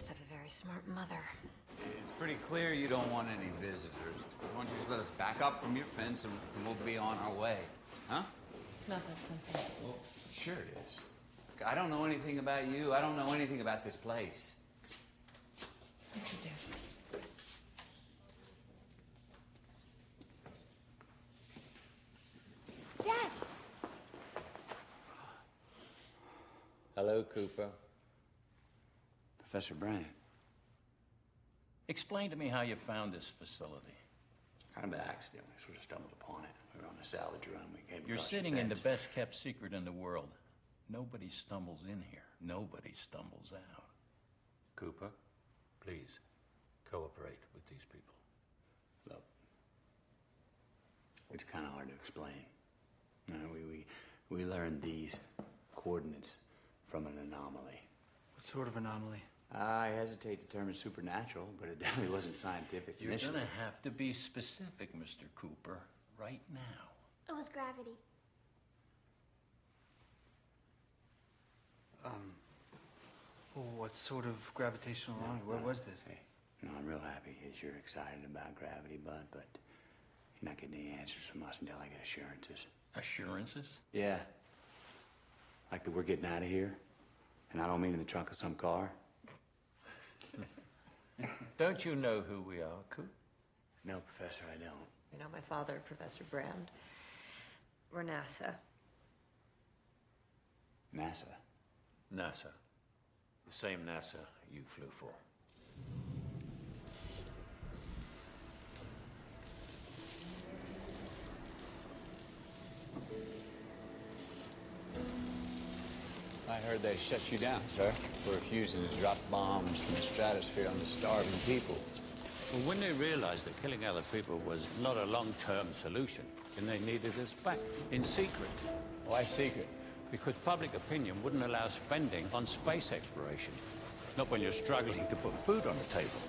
must have a very smart mother. It's pretty clear you don't want any visitors. So why don't you just let us back up from your fence and we'll be on our way, huh? It's not that simple. Well, sure it is. Look, I don't know anything about you. I don't know anything about this place. Yes, you do. Dad! Hello, Cooper. Professor Brand. Explain to me how you found this facility. Kind of accidentally sort of stumbled upon it. We were on a salvage run. We came You're across sitting your in the beds. best kept secret in the world. Nobody stumbles in here. Nobody stumbles out. Cooper, please cooperate with these people. Look, it's kind of hard to explain. You know, we learned these coordinates from an anomaly. What sort of anomaly? I hesitate to term it supernatural, but it definitely wasn't scientific. You're initially. gonna have to be specific, Mr. Cooper, right now. It was gravity. What sort of gravitational anomaly? Where was this? Hey, no, I'm real happy that you're excited about gravity, Bud, but you're not getting any answers from us until I get assurances. Assurances? Yeah. Like that we're getting out of here. And I don't mean in the trunk of some car. Don't you know who we are, Coop? No, Professor, I don't. You know, my father, Professor Brand. We're NASA. NASA. NASA. The same NASA you flew for. I heard they shut you down, sir, for refusing to drop bombs from the stratosphere on the starving people. Well, when they realized that killing other people was not a long-term solution, then they needed us back in secret. Why secret? Because public opinion wouldn't allow spending on space exploration. Not when you're struggling to put food on the table.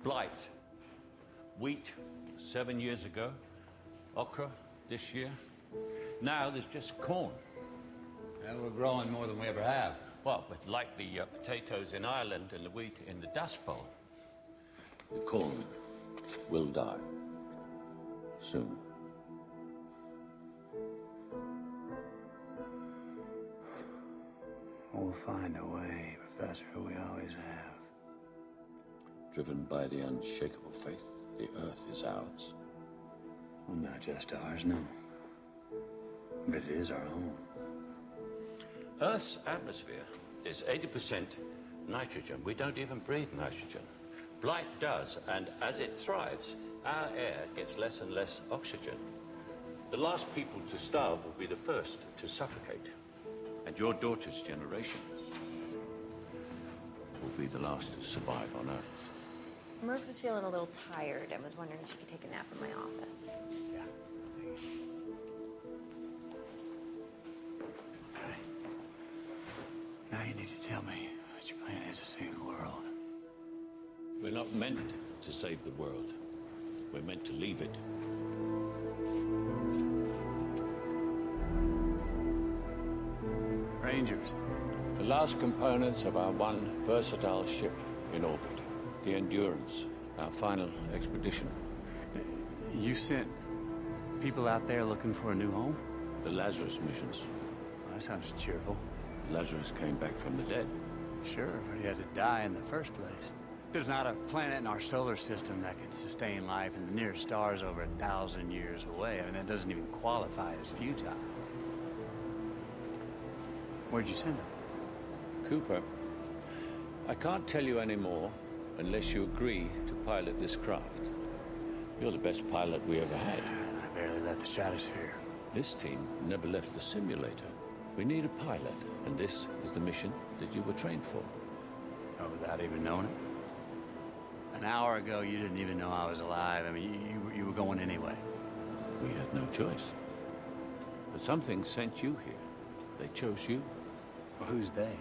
Blight. Wheat 7 years ago. Okra this year. Now there's just corn. And we're growing more than we ever have. Well, but like the potatoes in Ireland and the wheat in the Dust Bowl, the corn will die soon. We'll find a way, Professor, we always have. Driven by the unshakable faith, the earth is ours. Well, not just ours, no. But it is our home. Earth's atmosphere is 80% nitrogen. We don't even breathe nitrogen. Blight does, and as it thrives, our air gets less and less oxygen. The last people to starve will be the first to suffocate. And your daughter's generation will be the last to survive on Earth. Murph was feeling a little tired and was wondering if she could take a nap in my office. Yeah. Okay. Now you need to tell me what your plan is to save the world. We're not meant to save the world. We're meant to leave it. Rangers. The last components of our one versatile ship in orbit, the Endurance, our final expedition. You sent people out there looking for a new home? The Lazarus missions. Well, that sounds cheerful. Lazarus came back from the dead. Sure, but he had to die in the first place. There's not a planet in our solar system that could sustain life, and the nearest star is over 1,000 years away. I mean, that doesn't even qualify as futile. Where'd you send him? Cooper, I can't tell you any more unless you agree to pilot this craft. You're the best pilot we ever had. I barely left the stratosphere. This team never left the simulator. We need a pilot, and this is the mission that you were trained for. Oh, without even knowing it? An hour ago, you didn't even know I was alive. I mean, you were going anyway. We had no choice. But something sent you here. They chose you. Well, who's they?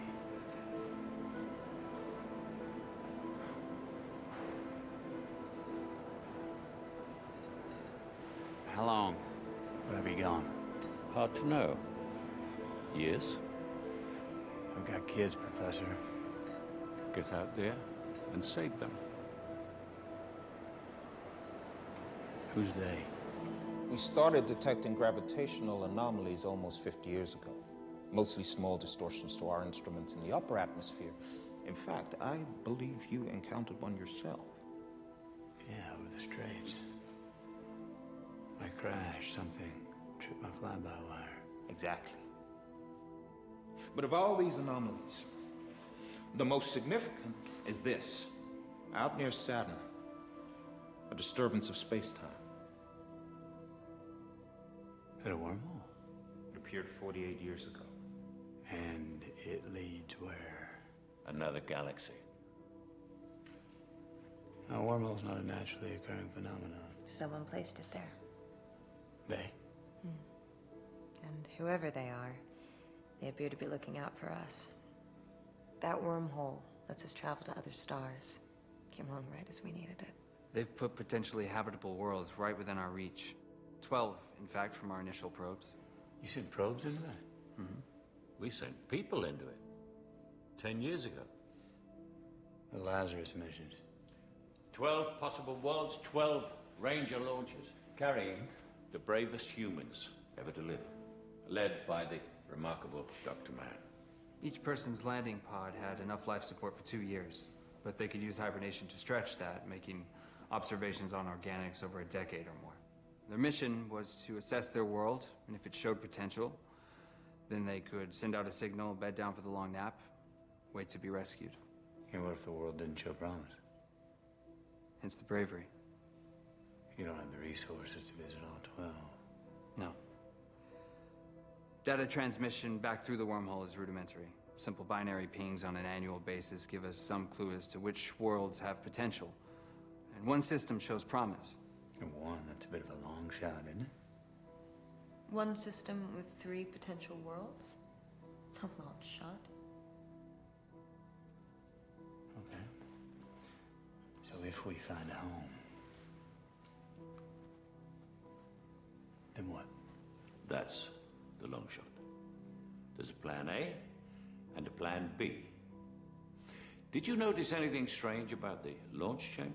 How long would I be gone? Hard to know. Years? I've got kids, Professor. get out there and save them. Who's they? We started detecting gravitational anomalies almost 50 years ago. Mostly small distortions to our instruments in the upper atmosphere. In fact, I believe you encountered one yourself. Yeah, over the Straits. I crashed something, tripped my fly-by-wire. Exactly. But of all these anomalies, the most significant is this. Out near Saturn, a disturbance of space-time. Hit a wormhole? It appeared 48 years ago. And it leads where? Another galaxy. A wormhole's not a naturally occurring phenomenon. Someone placed it there. They? And whoever they are, they appear to be looking out for us. That wormhole lets us travel to other stars. Came along right as we needed it. They've put potentially habitable worlds right within our reach. 12, in fact, from our initial probes. You sent probes into that? We sent people into it 10 years ago. The Lazarus missions. 12 possible worlds, 12 Ranger launches, carrying the bravest humans ever to live, led by the remarkable Dr. Mann. Each person's landing pod had enough life support for 2 years, but they could use hibernation to stretch that, making observations on organics over a decade or more. Their mission was to assess their world, and if it showed potential, then they could send out a signal, bed down for the long nap, wait to be rescued. And what if the world didn't show promise? Hence the bravery. You don't have the resources to visit all 12. No. Data transmission back through the wormhole is rudimentary. Simple binary pings on an annual basis give us some clue as to which worlds have potential. And one system shows promise. And one, that's a bit of a long shot, isn't it? One system with 3 potential worlds? A long shot. Okay. So if we find a home, then what? That's the long shot. There's a plan A and a plan B. Did you notice anything strange about the launch chamber?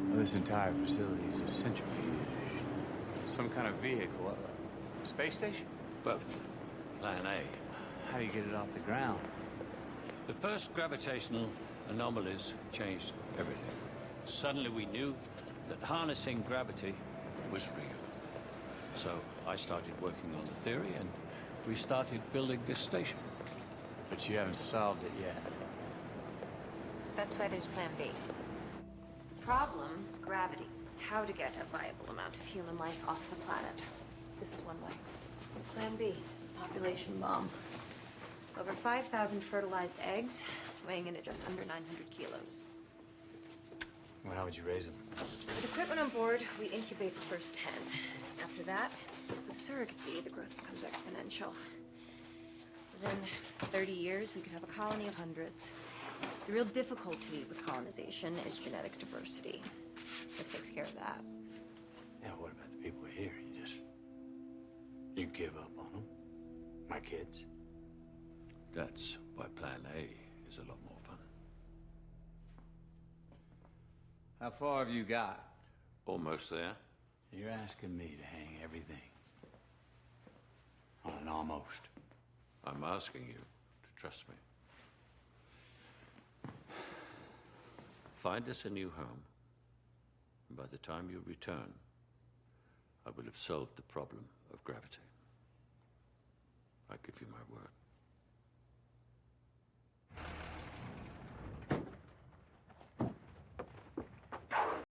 Well, this entire facility is a centrifuge. Some kind of vehicle. A space station? Both. Plan A. How do you get it off the ground? The first gravitational anomalies changed everything. Suddenly we knew that harnessing gravity was real. So I started working on the theory, and we started building this station. But you haven't solved it yet. That's why there's Plan B. The problem is gravity. How to get a viable amount of human life off the planet. This is one way. Plan B, population bomb. Over 5,000 fertilized eggs, weighing in at just under 900 kilos. Well, how would you raise them? With equipment on board, we incubate the first 10. After that, with surrogacy, the growth becomes exponential. Within 30 years, we could have a colony of hundreds. The real difficulty with colonization is genetic diversity. This takes care of that. Yeah, what about the people here? You give up on them? My kids? That's why Plan A is a lot more fun. How far have you got? Almost there. You're asking me to hang everything on an almost. I'm asking you to trust me. Find us a new home, and by the time you return, I will have solved the problem of gravity. I give you my word.